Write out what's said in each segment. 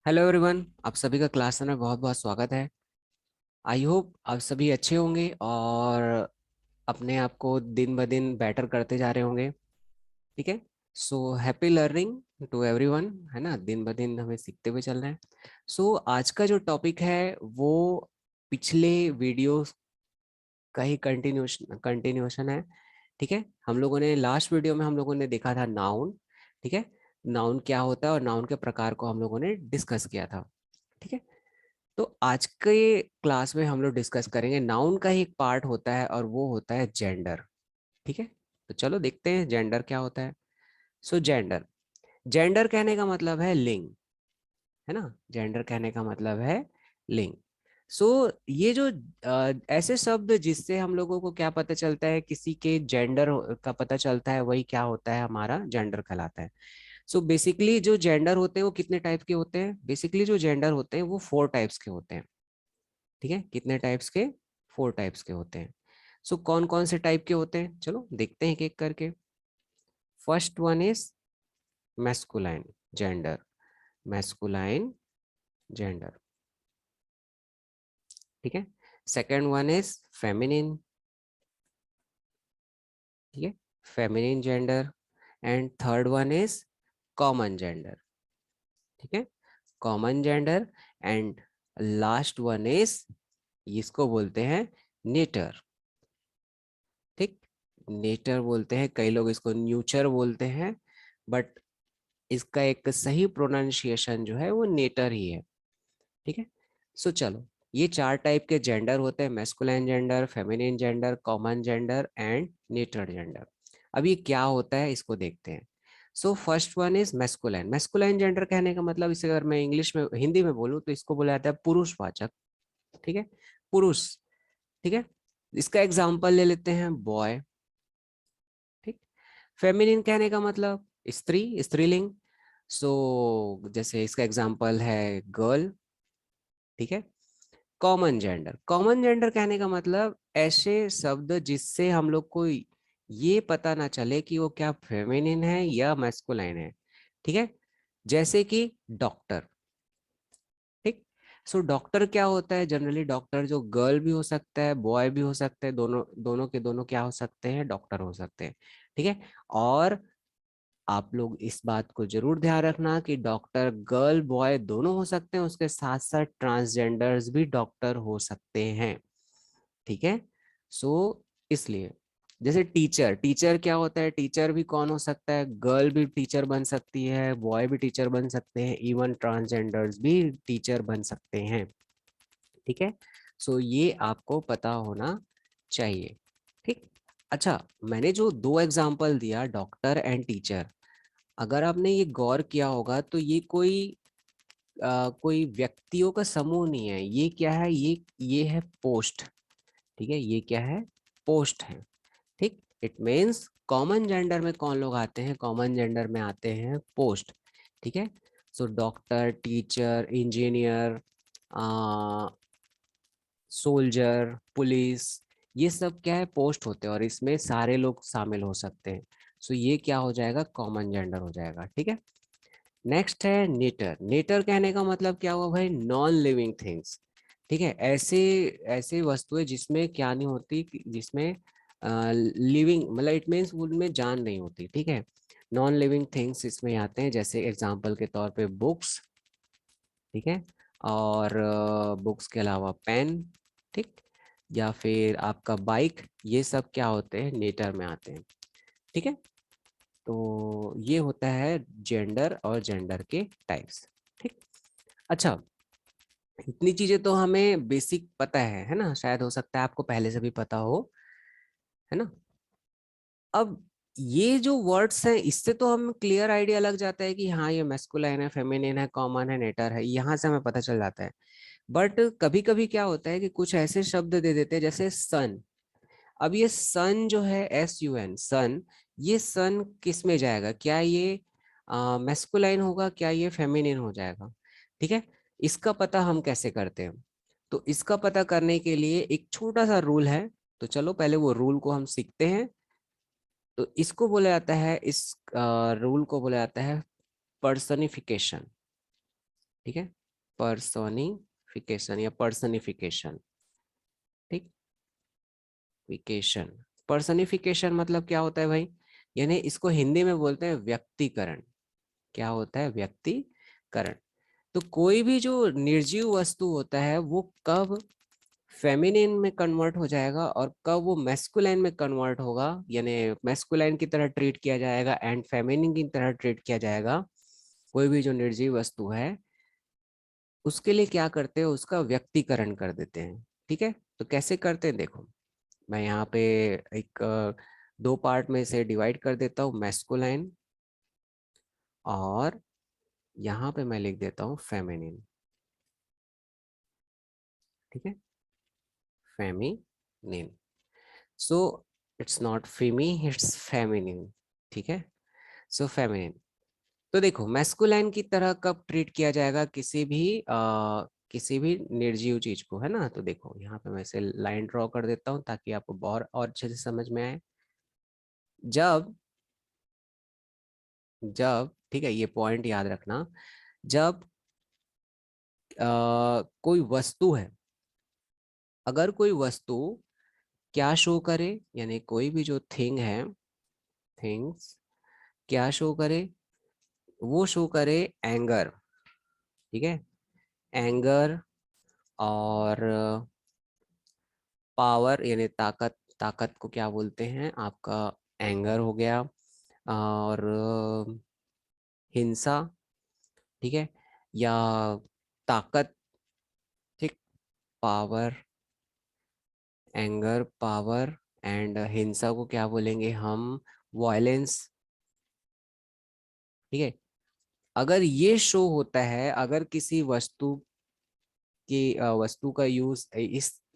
Hello everyone, आप सभी का क्लास में बहुत बहुत स्वागत है। आई होप आप सभी अच्छे होंगे और अपने आप को दिन ब दिन बेटर करते जा रहे होंगे। ठीक है। So happy learning to everyone, है ना। दिन ब दिन हमें सीखते हुए चलना है। सो आज का जो टॉपिक है वो पिछले वीडियो का ही कंटिन्यूशन है। ठीक है। हम लोगों ने लास्ट वीडियो में हम लोगों ने देखा था नाउन। ठीक है। नाउन क्या होता है और नाउन के प्रकार को हम लोगों ने डिस्कस किया था। ठीक है। तो आज के क्लास में हम लोग डिस्कस करेंगे नाउन का ही एक पार्ट होता है और वो होता है जेंडर। ठीक है। तो चलो देखते हैं जेंडर क्या होता है। सो जेंडर, जेंडर कहने का मतलब है लिंग, है ना। जेंडर कहने का मतलब है लिंग। सो ये जो ऐसे शब्द जिससे हम लोगों को क्या पता चलता है, किसी के जेंडर का पता चलता है, वही क्या होता है, हमारा जेंडर कहलाता है। सो बेसिकली जो जेंडर होते हैं वो कितने टाइप के होते हैं? बेसिकली जो जेंडर होते हैं वो 4 टाइप्स के होते हैं। ठीक है। कितने टाइप्स के? 4 टाइप्स के होते हैं। सो कौन कौन से टाइप के होते हैं, चलो देखते हैं एक एक करके। First one is masculine gender. Masculine gender. ठीक है। Second one is feminine. ठीक है। Feminine gender. And third one is common gender. ठीक है। Common gender. And last one is, इसको बोलते हैं नेटर। ठीक। नेटर बोलते हैं, कई लोग इसको न्यूचर बोलते हैं, बट इसका एक सही प्रोनाउंसिएशन जो है वो नेटर ही है। ठीक है। सो चलो, ये 4 टाइप के जेंडर होते हैं: masculine gender, feminine gender, common gender and neuter gender. अब ये क्या होता है इसको देखते हैं। So first one is masculine. Masculine gender कहने का मतलब, इसे अगर मैं इंग्लिश में हिंदी में बोलूँ तो इसको बोला जाता है पुरुषवाचक। ठीक है। पुरुष। ठीक है। इसका एग्जाम्पल ले लेते हैं, बॉय। ठीक। फेमिनिन कहने का मतलब स्त्री, स्त्रीलिंग। सो जैसे इसका एग्जांपल है गर्ल। ठीक है। कॉमन जेंडर, कॉमन जेंडर कहने का मतलब ऐसे शब्द जिससे हम लोग को ये पता ना चले कि वो क्या फेमिनिन है या मैस्कुलाइन है। ठीक है। जैसे कि डॉक्टर। ठीक। सो डॉक्टर क्या होता है? जनरली डॉक्टर जो गर्ल भी हो सकता है, बॉय भी हो सकता है, दोनों दोनों के दोनों क्या हो सकते हैं? डॉक्टर हो सकते हैं। ठीक है। और आप लोग इस बात को जरूर ध्यान रखना कि डॉक्टर गर्ल बॉय दोनों हो सकते हैं, उसके साथ साथ ट्रांसजेंडर्स भी डॉक्टर हो सकते हैं। ठीक है। सो इसलिए जैसे टीचर, टीचर क्या होता है? टीचर भी कौन हो सकता है? गर्ल भी टीचर बन सकती है, बॉय भी टीचर बन सकते हैं, इवन ट्रांसजेंडर्स भी टीचर बन सकते हैं। ठीक है। सो ये आपको पता होना चाहिए। ठीक। अच्छा, मैंने जो 2 एग्जाम्पल दिया, डॉक्टर एंड टीचर, अगर आपने ये गौर किया होगा तो ये कोई व्यक्तियों का समूह नहीं है। ये क्या है? ये है पोस्ट। ठीक है। ये क्या है? पोस्ट है। ठीक। इट मीन्स कॉमन जेंडर में कौन लोग आते हैं? कॉमन जेंडर में आते हैं पोस्ट। ठीक है। So doctor, teacher, engineer, soldier, police, ये सब क्या है? पोस्ट होते हैं और इसमें सारे लोग शामिल हो सकते हैं। सो ये क्या हो जाएगा? कॉमन जेंडर हो जाएगा। ठीक है। नेक्स्ट है नेटर। नेटर कहने का मतलब क्या हुआ भाई? Non living things. ठीक है। ऐसे ऐसे वस्तुएं जिसमें क्या नहीं होती, जिसमें लिविंग मतलब इट मीन्स उनमें जान नहीं होती। ठीक है। नॉन लिविंग थिंग्स इसमें आते हैं, जैसे एग्जांपल के तौर पे बुक्स। ठीक है। और बुक्स के अलावा पेन। ठीक। या फिर आपका बाइक, ये सब क्या होते हैं? नेटर में आते हैं। ठीक है। तो ये होता है जेंडर और जेंडर के टाइप्स। ठीक। अच्छा, इतनी चीजें तो हमें बेसिक पता है ना। शायद हो सकता है आपको पहले से भी पता हो, है ना। अब ये जो वर्ड्स हैं इससे तो हम क्लियर आइडिया लग जाता है कि हाँ ये मैस्कुलाइन है, फेमिनिन है, कॉमन है, नेटर है, यहाँ से हमें पता चल जाता है। बट कभी कभी क्या होता है कि कुछ ऐसे शब्द दे देते हैं जैसे सन। अब ये सन जो है, SUN, सन, ये सन किस में जाएगा? क्या ये मैस्कुलाइन होगा, क्या ये फेमिनिन हो जाएगा? ठीक है। इसका पता हम कैसे करते हैं? तो इसका पता करने के लिए एक छोटा सा रूल है। तो चलो पहले वो रूल को हम सीखते हैं। तो इसको बोला जाता है, इस रूल को बोला जाता है पर्सनिफिकेशन। ठीक है। पर्सोनिफिकेशन या पर्सनिफिकेशन, ठीक। विकेशन, पर्सनिफिकेशन मतलब क्या होता है भाई, यानी इसको हिंदी में बोलते हैं व्यक्तिकरण। क्या होता है? व्यक्तिकरण। तो कोई भी जो निर्जीव वस्तु होता है वो कब फेमिनिन में कन्वर्ट हो जाएगा और कब वो मैस्कुलाइन में कन्वर्ट होगा, यानी मैस्कुलाइन की तरह ट्रीट किया जाएगा एंड फेमिनिन की तरह ट्रीट किया जाएगा, कोई भी जो निर्जीव वस्तु है उसके लिए क्या करते हैं, उसका व्यक्तिकरण कर देते हैं। ठीक है, तो कैसे करते हैं देखो, मैं यहाँ पे एक दो पार्ट में से डिवाइड कर देता हूँ, मैस्कुलाइन, और यहाँ पे मैं लिख देता हूँ फेमिनिन। ठीक है, feminine. So it's not femi, it's feminine. ठीक है, सो फेमिनिन। तो देखो मैस्कुलाइन की तरह कब ट्रीट किया जाएगा किसी भी निर्जीव चीज को, है ना। तो देखो यहाँ पे मैं इसे लाइन ड्रॉ कर देता हूँ ताकि आपको बहुत और अच्छे से समझ में आए। जब जब ठीक है, ये पॉइंट याद रखना, जब कोई वस्तु है, अगर कोई वस्तु क्या शो करे, यानी कोई भी जो थिंग है, थिंग्स क्या शो करे, वो शो करे एंगर। ठीक है, एंगर और पावर यानी ताकत, ताकत को क्या बोलते हैं आपका, एंगर हो गया, और हिंसा। ठीक है, या ताकत, ठीक, पावर, एंगर, पावर एंड हिंसा को क्या बोलेंगे हम, वायलेंस। ठीक है, अगर ये शो होता है, अगर किसी वस्तु की वस्तु का यूज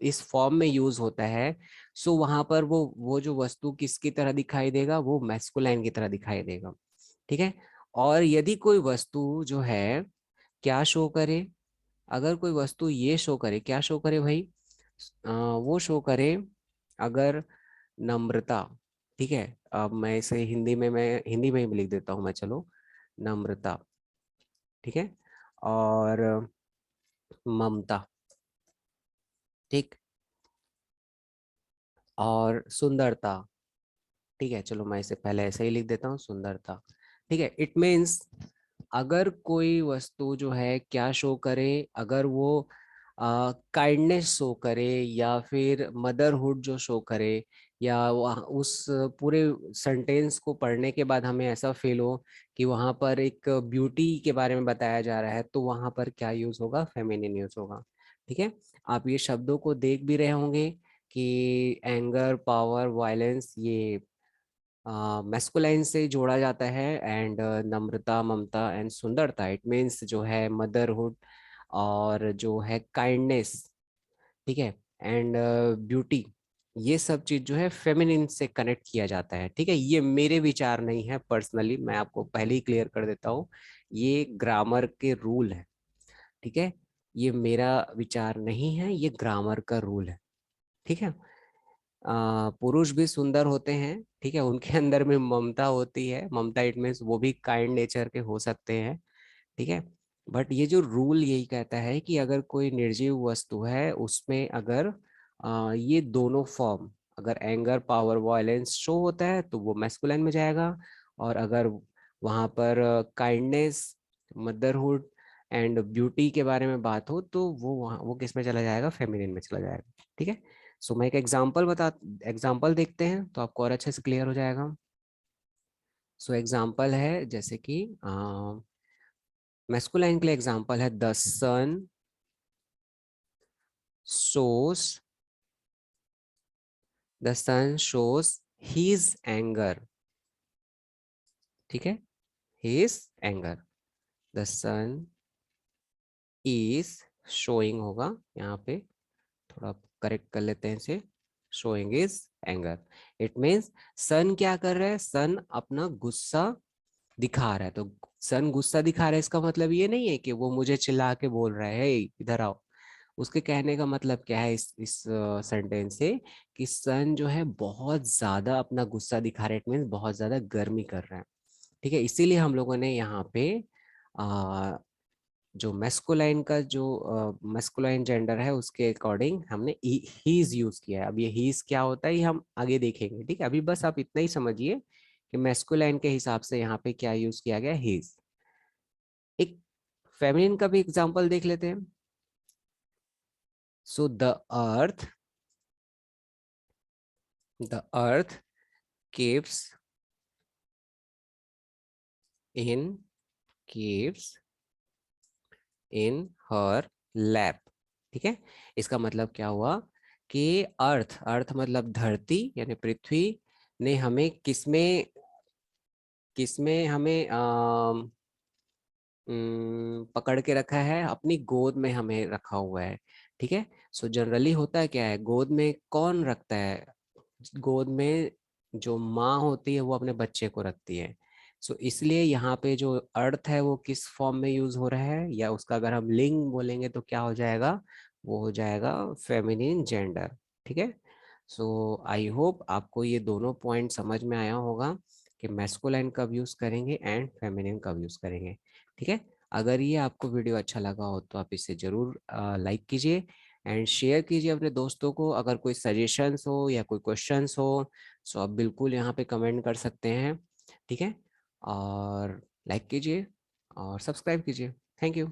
इस फॉर्म में यूज होता है, सो वहां पर वो जो वस्तु किसकी तरह दिखाई देगा, वो मैस्कुलाइन की तरह दिखाई देगा। ठीक है, और यदि कोई वस्तु जो है क्या शो करे, अगर कोई वस्तु ये शो करे, क्या शो करे भाई, वो शो करे अगर नम्रता। ठीक है, अब मैं इसे हिंदी में ही लिख देता हूँ मैं, चलो, नम्रता। ठीक है, और ममता, ठीक, और सुंदरता। ठीक है, चलो मैं इसे पहले ऐसे ही लिख देता हूँ, सुंदरता। ठीक है, इट मीन्स अगर कोई वस्तु जो है क्या शो करे, अगर वो काइंडनेस शो करे या फिर मदरहुड जो शो करे, या उस पूरे सेंटेंस को पढ़ने के बाद हमें ऐसा फील हो कि वहां पर एक ब्यूटी के बारे में बताया जा रहा है, तो वहां पर क्या यूज होगा, फेमिनिन यूज होगा। ठीक है, आप ये शब्दों को देख भी रहे होंगे कि एंगर, पावर, वायलेंस, ये मैस्कुलाइन से जोड़ा जाता है, एंड नम्रता, ममता एंड सुंदरता, इट मीन्स जो है मदरहुड और जो है काइंडनेस। ठीक है, एंड ब्यूटी, ये सब चीज जो है फेमिनिन से कनेक्ट किया जाता है। ठीक है, ये मेरे विचार नहीं है, पर्सनली मैं आपको पहले ही क्लियर कर देता हूँ, ये ग्रामर के रूल है। ठीक है, ये मेरा विचार नहीं है, ये ग्रामर का रूल है। ठीक है, पुरुष भी सुंदर होते हैं, ठीक है, उनके अंदर में ममता होती है, ममता इट मीन्स वो भी काइंड नेचर के हो सकते हैं। ठीक है, बट ये जो रूल यही कहता है कि अगर कोई निर्जीव वस्तु है उसमें अगर ये दोनों फॉर्म, अगर एंगर, पावर, वायलेंस शो होता है तो वो मैस्कुलाइन में जाएगा, और अगर वहां पर काइंडनेस, मदरहुड एंड ब्यूटी के बारे में बात हो तो वो किस में चला जाएगा, फेमिनिन में चला जाएगा। ठीक है, सो मैं एक एग्जाम्पल देखते हैं तो आपको और अच्छे से क्लियर हो जाएगा। सो एग्जाम्पल है जैसे कि मैस्कुलाइन के लिए एग्जाम्पल है, the son shows, the son shows his anger. ठीक है, his anger, the son is showing होगा यहाँ पे, थोड़ा करेक्ट कर लेते हैं इसे, showing is anger. It means son क्या कर रहा है, सन अपना गुस्सा दिखा रहा है। तो सन गुस्सा दिखा रहा है, इसका मतलब ये नहीं है कि वो मुझे चिल्ला के बोल रहा है, "हे, इधर आओ"। उसके कहने का मतलब क्या है इस सेंटेंस से, कि सन जो है बहुत ज्यादा अपना गुस्सा दिखा रहा है, इट मीन्स बहुत ज्यादा गर्मी कर रहा है। ठीक है, इसीलिए हम लोगों ने यहाँ पे जो मैस्कुलाइन का जो मैस्कुलाइन जेंडर है उसके अकॉर्डिंग हमने हीज यूज किया है। अब ये हीज क्या होता है ये हम आगे देखेंगे, ठीक है। अभी बस आप इतना ही समझिए कि मैस्कुलाइन के हिसाब से यहाँ पे क्या यूज किया गया, हीज। एक फेमिनिन का भी एग्जांपल देख लेते हैं। So the earth keeps in keeps in her lap, ठीक है। इसका मतलब क्या हुआ कि अर्थ, अर्थ मतलब धरती यानी पृथ्वी ने हमें किसमें किसमें हमें पकड़ के रखा है, अपनी गोद में हमें रखा हुआ है, ठीक है। सो जनरली होता है क्या है, गोद में कौन रखता है, गोद में जो माँ होती है वो अपने बच्चे को रखती है। सो इसलिए यहाँ पे जो अर्थ है वो किस फॉर्म में यूज हो रहा है, या उसका अगर हम लिंग बोलेंगे तो क्या हो जाएगा, वो हो जाएगा फेमिनिन जेंडर, ठीक है। सो आई होप आपको ये दोनों पॉइंट समझ में आया होगा कि मैस्कुलाइन कब यूज करेंगे एंड फेमिनिन कब यूज करेंगे, ठीक है। अगर ये आपको वीडियो अच्छा लगा हो तो आप इसे जरूर लाइक कीजिए एंड शेयर कीजिए अपने दोस्तों को। अगर कोई सजेशंस हो या कोई क्वेश्चंस हो सो आप बिल्कुल यहाँ पे कमेंट कर सकते हैं, ठीक है। और लाइक कीजिए और सब्सक्राइब कीजिए। Thank you.